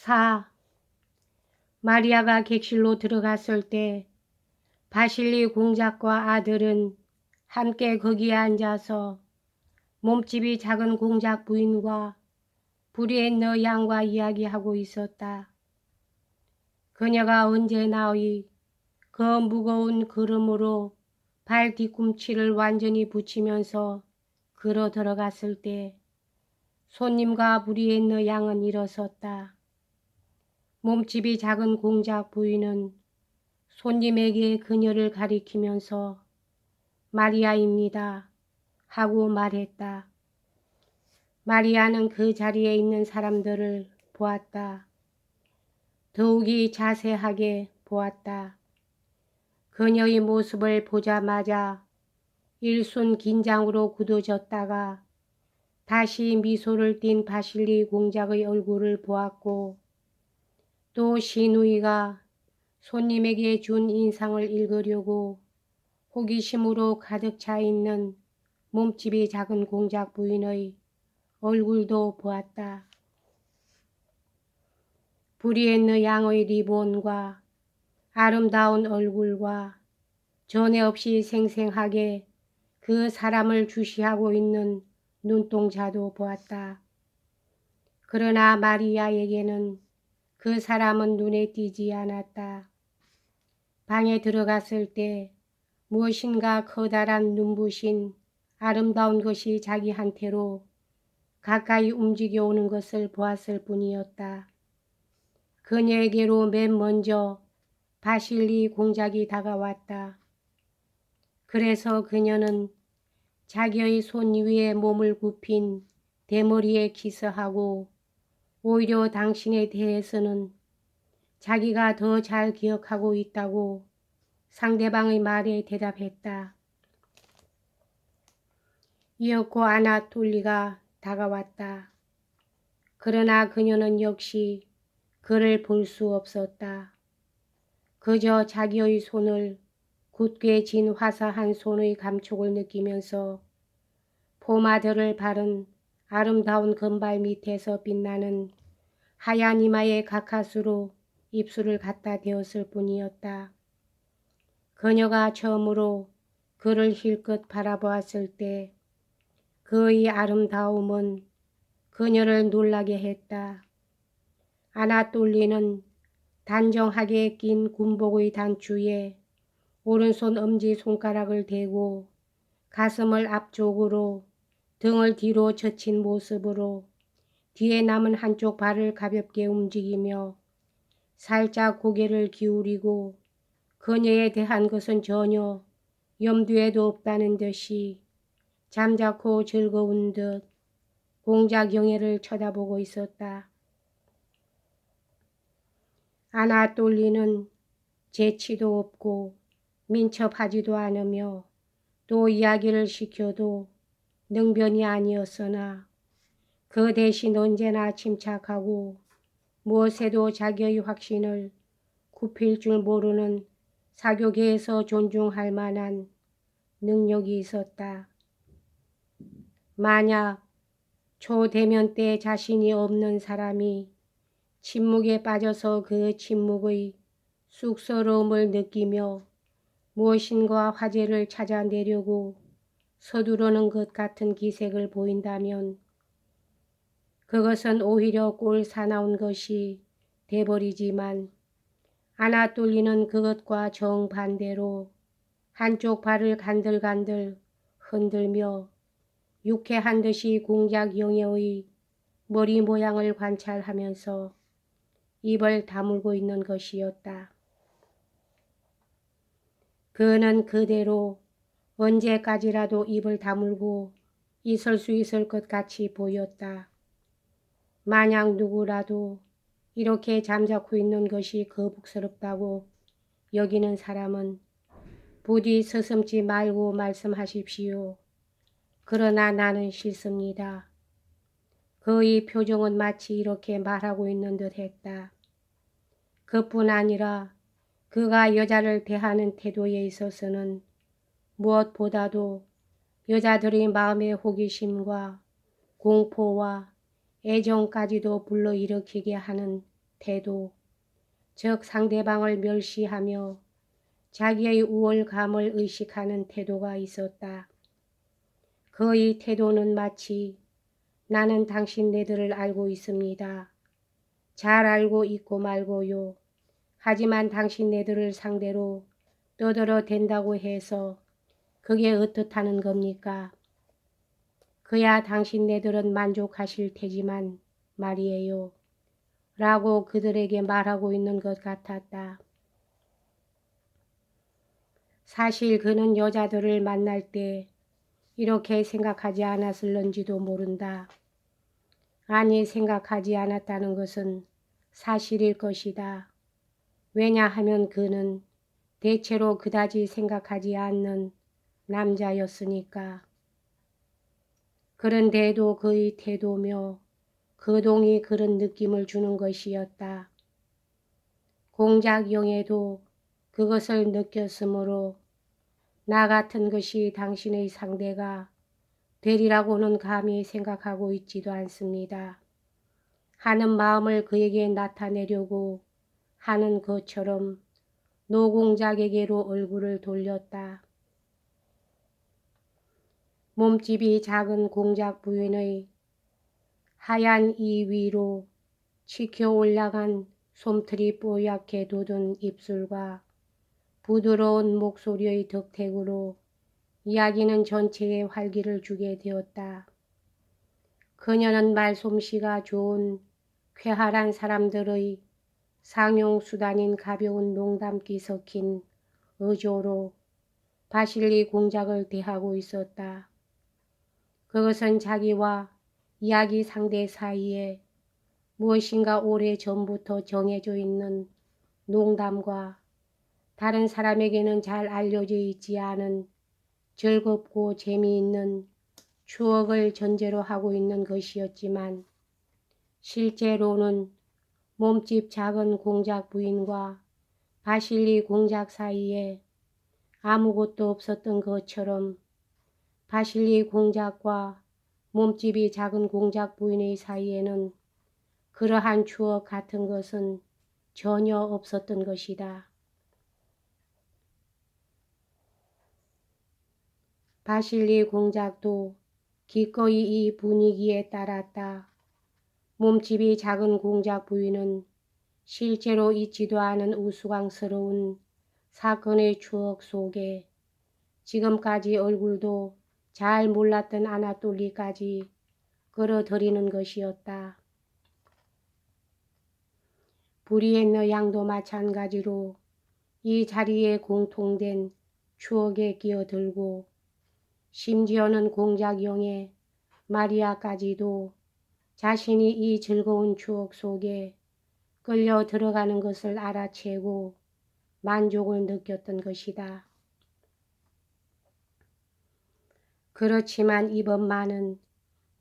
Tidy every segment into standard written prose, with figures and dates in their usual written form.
4. 마리아가 객실로 들어갔을 때 바실리 공작과 아들은 함께 거기에 앉아서 몸집이 작은 공작 부인과 브리엔너 양과 이야기하고 있었다. 그녀가 언제나의 그 무거운 걸음으로 발 뒤꿈치를 완전히 붙이면서 걸어 들어갔을 때 손님과 브리엔너 양은 일어섰다. 몸집이 작은 공작 부인은 손님에게 그녀를 가리키면서 마리아입니다 하고 말했다. 마리아는 그 자리에 있는 사람들을 보았다. 더욱이 자세하게 보았다. 그녀의 모습을 보자마자 일순 긴장으로 굳어졌다가 다시 미소를 띤 바실리 공작의 얼굴을 보았고 또 시누이가 손님에게 준 인상을 읽으려고 호기심으로 가득 차 있는 몸집이 작은 공작 부인의 얼굴도 보았다. 브리엔느 양의 리본과 아름다운 얼굴과 전에 없이 생생하게 그 사람을 주시하고 있는 눈동자도 보았다. 그러나 마리아에게는 그 사람은 눈에 띄지 않았다. 방에 들어갔을 때 무엇인가 커다란 눈부신 아름다운 것이 자기한테로 가까이 움직여 오는 것을 보았을 뿐이었다. 그녀에게로 맨 먼저 바실리 공작이 다가왔다. 그래서 그녀는 자기의 손 위에 몸을 굽힌 대머리에 키스하고 오히려 당신에 대해서는 자기가 더 잘 기억하고 있다고 상대방의 말에 대답했다. 이윽고 아나톨리가 다가왔다. 그러나 그녀는 역시 그를 볼 수 없었다. 그저 자기의 손을 굳게 쥔 화사한 손의 감촉을 느끼면서 포마드를 바른 아름다운 금발 밑에서 빛나는 하얀 이마의 가까스로 입술을 갖다 대었을 뿐이었다. 그녀가 처음으로 그를 힐끗 바라보았을 때 그의 아름다움은 그녀를 놀라게 했다. 아나톨리는 단정하게 낀 군복의 단추에 오른손 엄지손가락을 대고 가슴을 앞쪽으로 등을 뒤로 젖힌 모습으로 뒤에 남은 한쪽 발을 가볍게 움직이며 살짝 고개를 기울이고 그녀에 대한 것은 전혀 염두에도 없다는 듯이 잠자코 즐거운 듯 공작 영애를 쳐다보고 있었다. 아나톨리는 재치도 없고 민첩하지도 않으며 또 이야기를 시켜도 능변이 아니었으나 그 대신 언제나 침착하고 무엇에도 자기의 확신을 굽힐 줄 모르는 사교계에서 존중할 만한 능력이 있었다. 만약 초대면 때 자신이 없는 사람이 침묵에 빠져서 그 침묵의 쑥스러움을 느끼며 무엇인가 화제를 찾아내려고 서두르는 것 같은 기색을 보인다면 그것은 오히려 꼴 사나운 것이 돼버리지만 아나톨리는 그것과 정반대로 한쪽 발을 간들간들 흔들며 유쾌한 듯이 공작 영애의 머리 모양을 관찰하면서 입을 다물고 있는 것이었다. 그는 그대로 언제까지라도 입을 다물고 있을 수 있을 것 같이 보였다. 만약 누구라도 이렇게 잠자코 있는 것이 거북스럽다고 여기는 사람은 부디 서슴지 말고 말씀하십시오. 그러나 나는 싫습니다. 그의 표정은 마치 이렇게 말하고 있는 듯 했다. 그뿐 아니라 그가 여자를 대하는 태도에 있어서는 무엇보다도 여자들의 마음의 호기심과 공포와 애정까지도 불러일으키게 하는 태도, 즉 상대방을 멸시하며 자기의 우월감을 의식하는 태도가 있었다. 그의 태도는 마치 나는 당신네들을 알고 있습니다. 잘 알고 있고 말고요. 하지만 당신네들을 상대로 떠들어 댄다고 해서 그게 어떻다는 겁니까? 그야 당신네들은 만족하실 테지만 말이에요. 라고 그들에게 말하고 있는 것 같았다. 사실 그는 여자들을 만날 때 이렇게 생각하지 않았을런지도 모른다. 아니, 생각하지 않았다는 것은 사실일 것이다. 왜냐하면 그는 대체로 그다지 생각하지 않는 남자였으니까. 그런데도 그의 태도며 거동이 그런 느낌을 주는 것이었다. 공작용에도 그것을 느꼈으므로 나 같은 것이 당신의 상대가 되리라고는 감히 생각하고 있지도 않습니다. 하는 마음을 그에게 나타내려고 하는 것처럼 노공작에게로 얼굴을 돌렸다. 몸집이 작은 공작 부인의 하얀 이 위로 치켜 올라간 솜털이 뽀얗게 돋은 입술과 부드러운 목소리의 덕택으로 이야기는 전체에 활기를 주게 되었다. 그녀는 말솜씨가 좋은 쾌활한 사람들의 상용수단인 가벼운 농담기 섞인 어조로 바실리 공작을 대하고 있었다. 그것은 자기와 이야기 상대 사이에 무엇인가 오래 전부터 정해져 있는 농담과 다른 사람에게는 잘 알려져 있지 않은 즐겁고 재미있는 추억을 전제로 하고 있는 것이었지만 실제로는 몸집 작은 공작 부인과 바실리 공작 사이에 아무것도 없었던 것처럼 바실리 공작과 몸집이 작은 공작 부인의 사이에는 그러한 추억 같은 것은 전혀 없었던 것이다. 바실리 공작도 기꺼이 이 분위기에 따랐다. 몸집이 작은 공작 부인은 실제로 있지도 않은 우스꽝스러운 사건의 추억 속에 지금까지 얼굴도 잘 몰랐던 아나톨리까지 끌어들이는 것이었다. 브리엔너 양도 마찬가지로 이 자리에 공통된 추억에 끼어들고 심지어는 공작용의 마리아까지도 자신이 이 즐거운 추억 속에 끌려 들어가는 것을 알아채고 만족을 느꼈던 것이다. 그렇지만 이번만은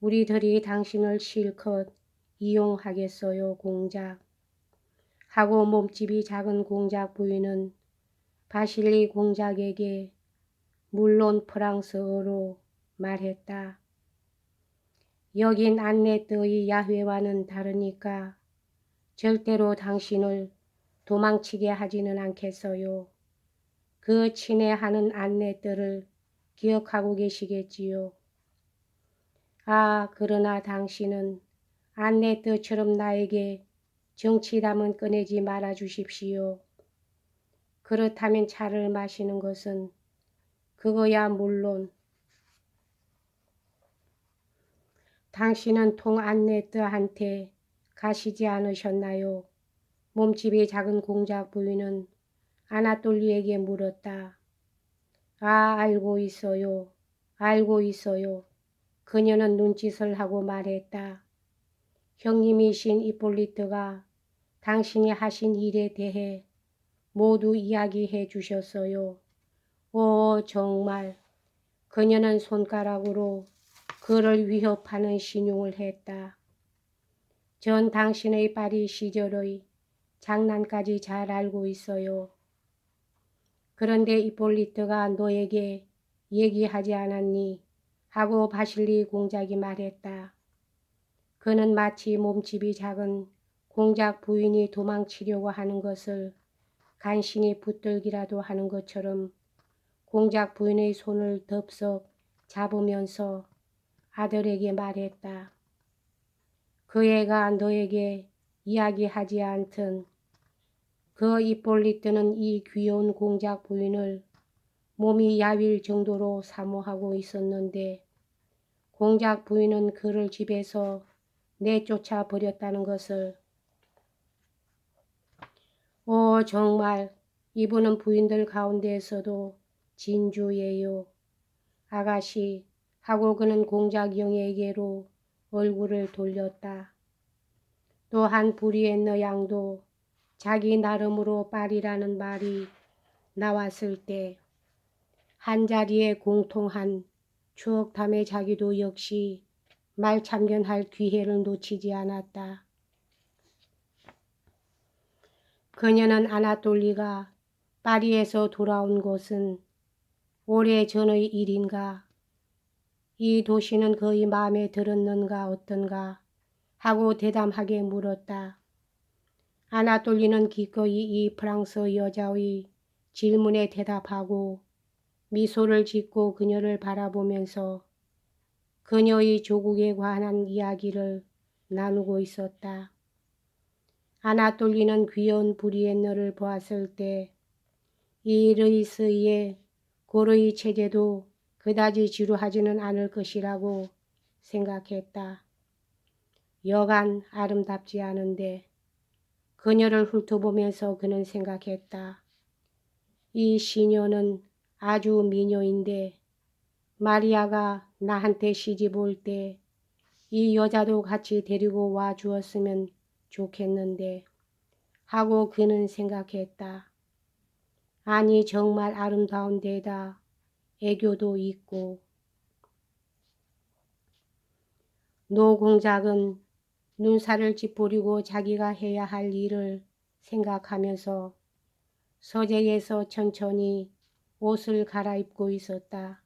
우리들이 당신을 실컷 이용하겠어요, 공작. 하고 몸집이 작은 공작 부인은 바실리 공작에게 물론 프랑스어로 말했다. 여긴 안네트의 야훼와는 다르니까 절대로 당신을 도망치게 하지는 않겠어요. 그 친애하는 안네트를 기억하고 계시겠지요. 아, 그러나 당신은 안네트처럼 나에게 정치담은 꺼내지 말아 주십시오. 그렇다면 차를 마시는 것은 그거야 물론 당신은 통 안네트한테 가시지 않으셨나요? 몸집이 작은 공작 부인은 아나톨리에게 물었다. 아, 알고 있어요. 알고 있어요. 그녀는 눈짓을 하고 말했다. 형님이신 이폴리트가 당신이 하신 일에 대해 모두 이야기해 주셨어요. 오, 정말. 그녀는 손가락으로 그를 위협하는 신용을 했다. 전 당신의 파리 시절의 장난까지 잘 알고 있어요. 그런데 이폴리트가 너에게 얘기하지 않았니? 하고 바실리 공작이 말했다. 그는 마치 몸집이 작은 공작 부인이 도망치려고 하는 것을 간신히 붙들기라도 하는 것처럼 공작 부인의 손을 덥석 잡으면서 아들에게 말했다. 그 애가 너에게 이야기하지 않든 그 입볼리 뜨는 이 귀여운 공작 부인을 몸이 야윌 정도로 사모하고 있었는데 공작 부인은 그를 집에서 내쫓아 버렸다는 것을. 정말 이분은 부인들 가운데에서도 진주예요. 아가씨 하고 그는 공작 영애에게로 얼굴을 돌렸다. 또한 브리엔너 양도 자기 나름으로 빨이라는 말이 나왔을 때 한자리에 공통한 추억담에 자기도 역시 말참견할 기회를 놓치지 않았다. 그녀는 아나톨리가 파리에서 돌아온 것은 오래전의 일인가, 이 도시는 그의 마음에 들었는가 어떤가 하고 대담하게 물었다. 아나톨리는 기꺼이 이 프랑스 여자의 질문에 대답하고 미소를 짓고 그녀를 바라보면서 그녀의 조국에 관한 이야기를 나누고 있었다. 아나톨리는 귀여운 브리엔너를 보았을 때 이 르이스의 고르이 체제도 그다지 지루하지는 않을 것이라고 생각했다. 여간 아름답지 않은데 그녀를 훑어보면서 그는 생각했다. 이 시녀는 아주 미녀인데 마리아가 나한테 시집 올 때 이 여자도 같이 데리고 와 주었으면 좋겠는데 하고 그는 생각했다. 아니 정말 아름다운 데다 애교도 있고. 노공작은 눈살을 찌푸리고 자기가 해야 할 일을 생각하면서 서재에서 천천히 옷을 갈아입고 있었다.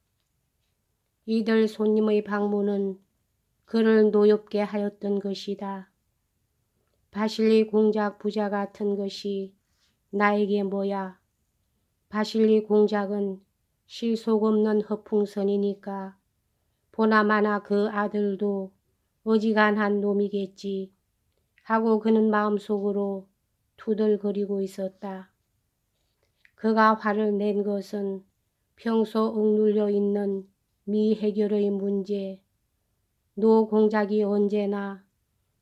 이들 손님의 방문은 그를 노엽게 하였던 것이다. 바실리 공작 부자 같은 것이 나에게 뭐야. 바실리 공작은 실속 없는 허풍선이니까 보나마나 그 아들도 어지간한 놈이겠지 하고 그는 마음속으로 투덜거리고 있었다. 그가 화를 낸 것은 평소 억눌려 있는 미해결의 문제, 노 공작이 언제나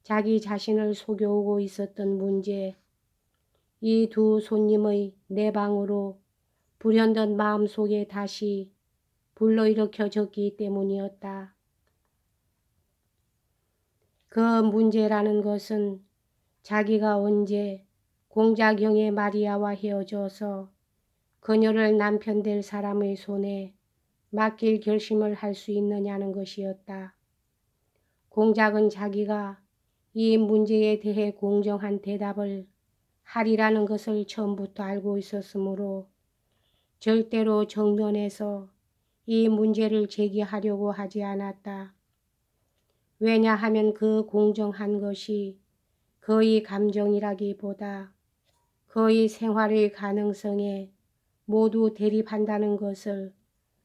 자기 자신을 속여오고 있었던 문제, 이 두 손님의 내방으로 불현듯 마음속에 다시 불러일으켜졌기 때문이었다. 그 문제라는 것은 자기가 언제 공작영의 마리아와 헤어져서 그녀를 남편 될 사람의 손에 맡길 결심을 할 수 있느냐는 것이었다. 공작은 자기가 이 문제에 대해 공정한 대답을 하리라는 것을 처음부터 알고 있었으므로 절대로 정면에서 이 문제를 제기하려고 하지 않았다. 왜냐하면 그 공정한 것이 그의 감정이라기보다 그의 생활의 가능성에 모두 대립한다는 것을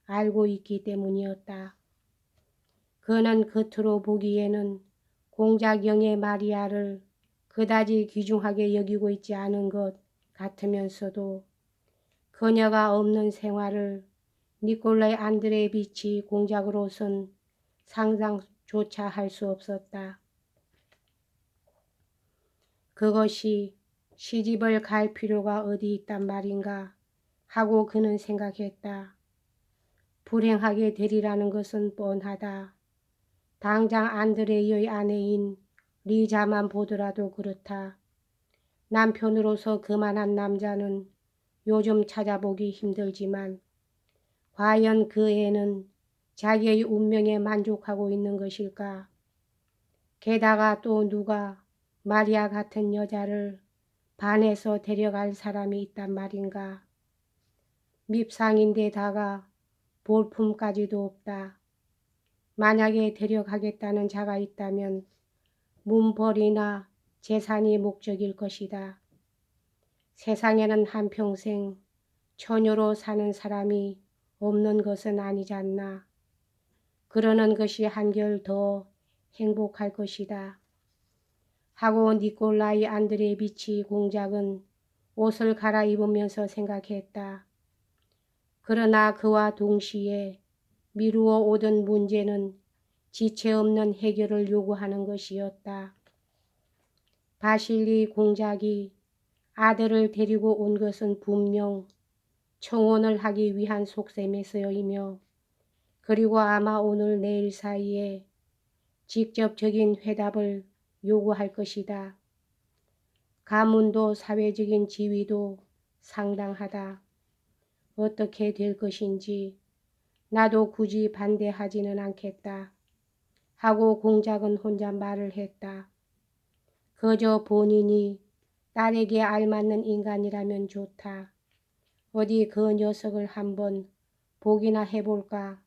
알고 있기 때문이었다. 그는 겉으로 보기에는 공작영의 마리아를 그다지 귀중하게 여기고 있지 않은 것 같으면서도 그녀가 없는 생활을 니콜라이 안드레비치 공작으로선 상상조차 할 수 없었다. 그것이 시집을 갈 필요가 어디 있단 말인가 하고 그는 생각했다. 불행하게 되리라는 것은 뻔하다. 당장 안드레이의 아내인 리자만 보더라도 그렇다. 남편으로서 그만한 남자는 요즘 찾아보기 힘들지만 과연 그 애는 자기의 운명에 만족하고 있는 것일까? 게다가 또 누가 마리아 같은 여자를 반해서 데려갈 사람이 있단 말인가? 밉상인데다가 볼품까지도 없다. 만약에 데려가겠다는 자가 있다면 문벌이나 재산이 목적일 것이다. 세상에는 한평생 처녀로 사는 사람이 없는 것은 아니잖나. 그러는 것이 한결 더 행복할 것이다. 하고 니콜라이 안드레비치 공작은 옷을 갈아입으면서 생각했다. 그러나 그와 동시에 미루어 오던 문제는 지체 없는 해결을 요구하는 것이었다. 바실리 공작이 아들을 데리고 온 것은 분명 청혼을 하기 위한 속셈에서이며 그리고 아마 오늘 내일 사이에 직접적인 회답을 요구할 것이다. 가문도 사회적인 지위도 상당하다. 어떻게 될 것인지 나도 굳이 반대하지는 않겠다. 하고 공작은 혼자 말을 했다. 그저 본인이 딸에게 알맞는 인간이라면 좋다. 어디 그 녀석을 한번 보기나 해볼까?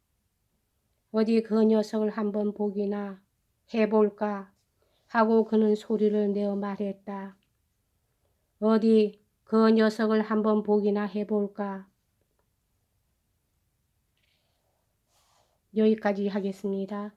어디 그 녀석을 한번 보기나 해볼까? 하고 그는 소리를 내어 말했다. 어디 그 녀석을 한번 보기나 해볼까? 여기까지 하겠습니다.